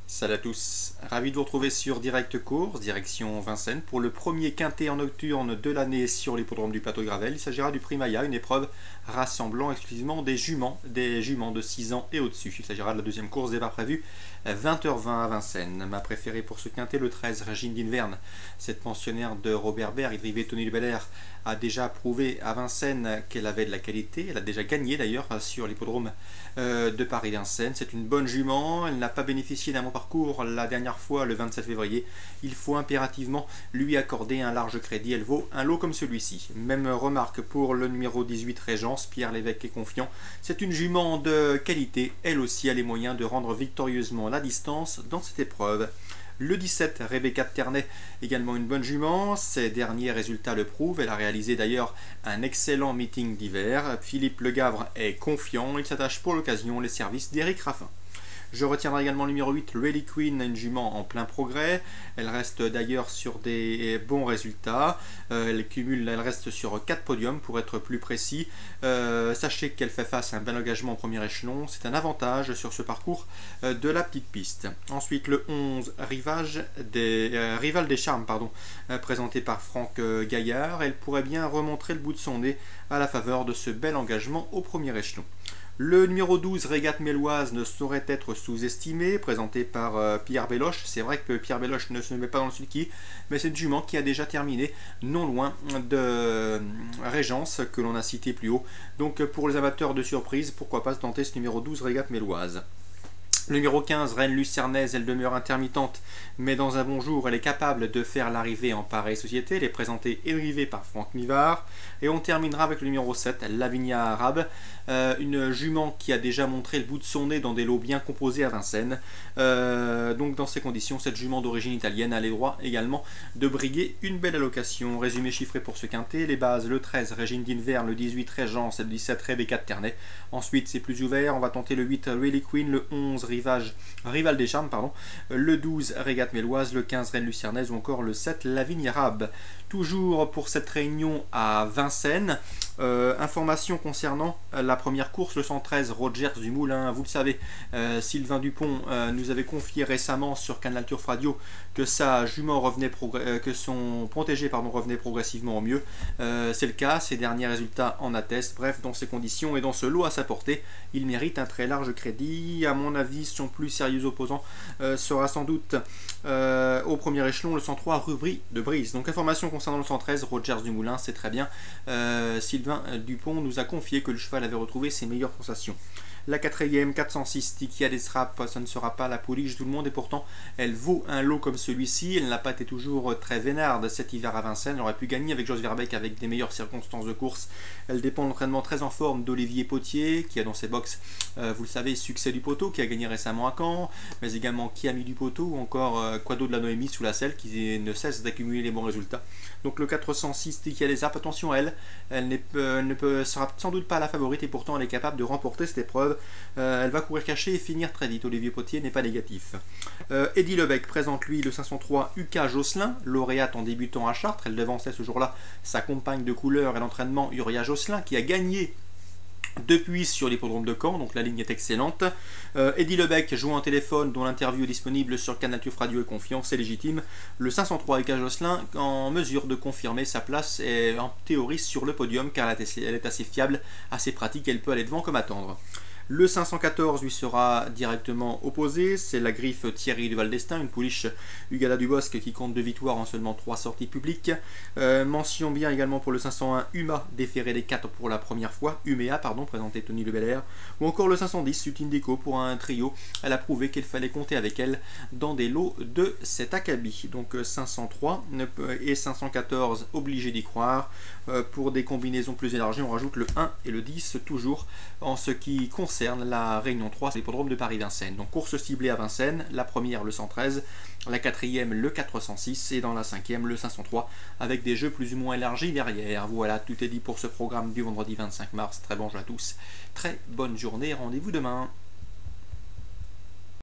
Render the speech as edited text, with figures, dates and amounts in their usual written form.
Salut à tous, ravi de vous retrouver sur Direct Course, direction Vincennes, pour le premier quintet en nocturne de l'année sur l'hippodrome du Plateau de Gravel. Il s'agira du Prix Maya, une épreuve rassemblant exclusivement des juments de 6 ans et au-dessus. Il s'agira de la deuxième course départ prévue 20h20 à Vincennes. Ma préférée pour ce quintet, le 13, Régine d'Inverne. Cette pensionnaire de Robert Berg, drivée Tony Belair, a déjà prouvé à Vincennes qu'elle avait de la qualité. Elle a déjà gagné d'ailleurs sur l'hippodrome de Paris-Vincennes. C'est une bonne jument. Elle n'a pas bénéficié d'un bon parcours la dernière fois, le 27 février. Il faut impérativement lui accorder un large crédit. Elle vaut un lot comme celui-ci. Même remarque pour le numéro 18, Régence. Pierre Lévesque est confiant. C'est une jument de qualité. Elle aussi a les moyens de rendre victorieusement la distance dans cette épreuve. Le 17, Rebecca de Ternay, également une bonne jument. Ses derniers résultats le prouvent. Elle a réalisé d'ailleurs un excellent meeting d'hiver. Philippe Legavre est confiant. Il s'attache pour l'occasion les services d'Éric Raffin. Je retiendrai également le numéro 8, Rally Queen, une jument en plein progrès. Elle reste d'ailleurs sur des bons résultats. Elle reste sur 4 podiums pour être plus précis. Sachez qu'elle fait face à un bel engagement au premier échelon. C'est un avantage sur ce parcours de la petite piste. Ensuite, le 11, Rival des Charmes, présenté par Franck Gaillard. Elle pourrait bien remontrer le bout de son nez à la faveur de ce bel engagement au premier échelon. Le numéro 12, Régate Méloise, ne saurait être sous-estimé, présenté par Pierre Belloche. C'est vrai que Pierre Belloche ne se met pas dans le sulky, mais c'est une jument qui a déjà terminé non loin de Régence, que l'on a cité plus haut. Donc pour les amateurs de surprise, pourquoi pas tenter ce numéro 12, Régate Méloise. Le numéro 15, Reine Lucernaise, elle demeure intermittente, mais dans un bon jour, elle est capable de faire l'arrivée en pareille société. Elle est présentée et drivée par Franck Mivard. Et on terminera avec le numéro 7, Lavinia Arabe, une jument qui a déjà montré le bout de son nez dans des lots bien composés à Vincennes. Donc dans ces conditions, cette jument d'origine italienne a les droits également de briguer une belle allocation. Résumé chiffré pour ce quintet, les bases, le 13, Régine d'Inverne, le 18, Régence, le 17, Rebecca de Ternay. Ensuite, c'est plus ouvert, on va tenter le 8, Rally Queen, le 11, Rival des Charmes, le 12, Régate Méloise, le 15, Reine Lucernaise ou encore le 7, Lavigne Arabe. Toujours pour cette réunion à Vincennes, information concernant la première course, le 113, Rogers du Moulin. Vous le savez, Sylvain Dupont nous avait confié récemment sur Canal Turf Radio que sa jument que son protégé revenait progressivement au mieux. C'est le cas, ses derniers résultats en attestent. Bref, dans ces conditions et dans ce lot à sa portée, il mérite un très large crédit. À mon avis, son plus sérieux opposant sera sans doute au premier échelon le 103, Rubry de Brise. Donc information concernant le 113, Rogers du Moulin, c'est très bien. Sylvain Dupont nous a confié que le cheval avait retrouvé ses meilleures sensations. La quatrième, 406, Tiki Adesrap, ça ne sera pas la pouliche de tout le monde et pourtant elle vaut un lot comme celui-ci. Elle n'a pas été toujours très vénarde cet hiver à Vincennes. Elle aurait pu gagner avec Jos Verbeek avec des meilleures circonstances de course. Elle dépend de l'entraînement très en forme d'Olivier Potier qui a dans ses box, vous le savez, Succès du Poteau qui a gagné récemment à Caen, mais également Kiami du Poteau ou encore Quado de la Noémie sous la selle qui ne cesse d'accumuler les bons résultats. Donc le 406, Tiki Adesrap, attention à elle. Elle sera sans doute pas la favorite et pourtant elle est capable de remporter cette épreuve. Elle va courir cachée et finir très vite. Olivier Potier n'est pas négatif. Eddy Lebec présente lui le 503 UK Josselin, lauréate en débutant à Chartres. Elle devançait ce jour-là sa compagne de couleur et l'entraînement Uriah Josselin qui a gagné depuis sur l'hippodrome de Caen, donc la ligne est excellente. Eddy Lebec joue en téléphone, dont l'interview est disponible sur Canal Turf Radio et Confiance, c'est légitime. Le 503 UK Josselin en mesure de confirmer sa place est en théorie sur le podium car elle est assez fiable, assez pratique, elle peut aller devant comme attendre. Le 514 lui sera directement opposé, c'est la griffe Thierry du Val-d'Estaing, une pouliche Ugala du Bosque qui compte 2 victoires en seulement 3 sorties publiques. Mention bien également pour le 501 Uma, déféré des 4 pour la première fois, présenté Tony Le Belair, ou encore le 510 Sutindico pour un trio. Elle a prouvé qu'il fallait compter avec elle dans des lots de cet acabit. Donc 503 et 514, obligé d'y croire. Pour des combinaisons plus élargies, on rajoute le 1 et le 10, toujours en ce qui concerne la Réunion 3, c'est l'hippodrome de Paris-Vincennes. Donc course ciblée à Vincennes, la première le 113, la quatrième le 406 et dans la cinquième le 503 avec des jeux plus ou moins élargis derrière. Voilà, tout est dit pour ce programme du vendredi 25 mars. Très bon jeu à tous, très bonne journée, rendez-vous demain.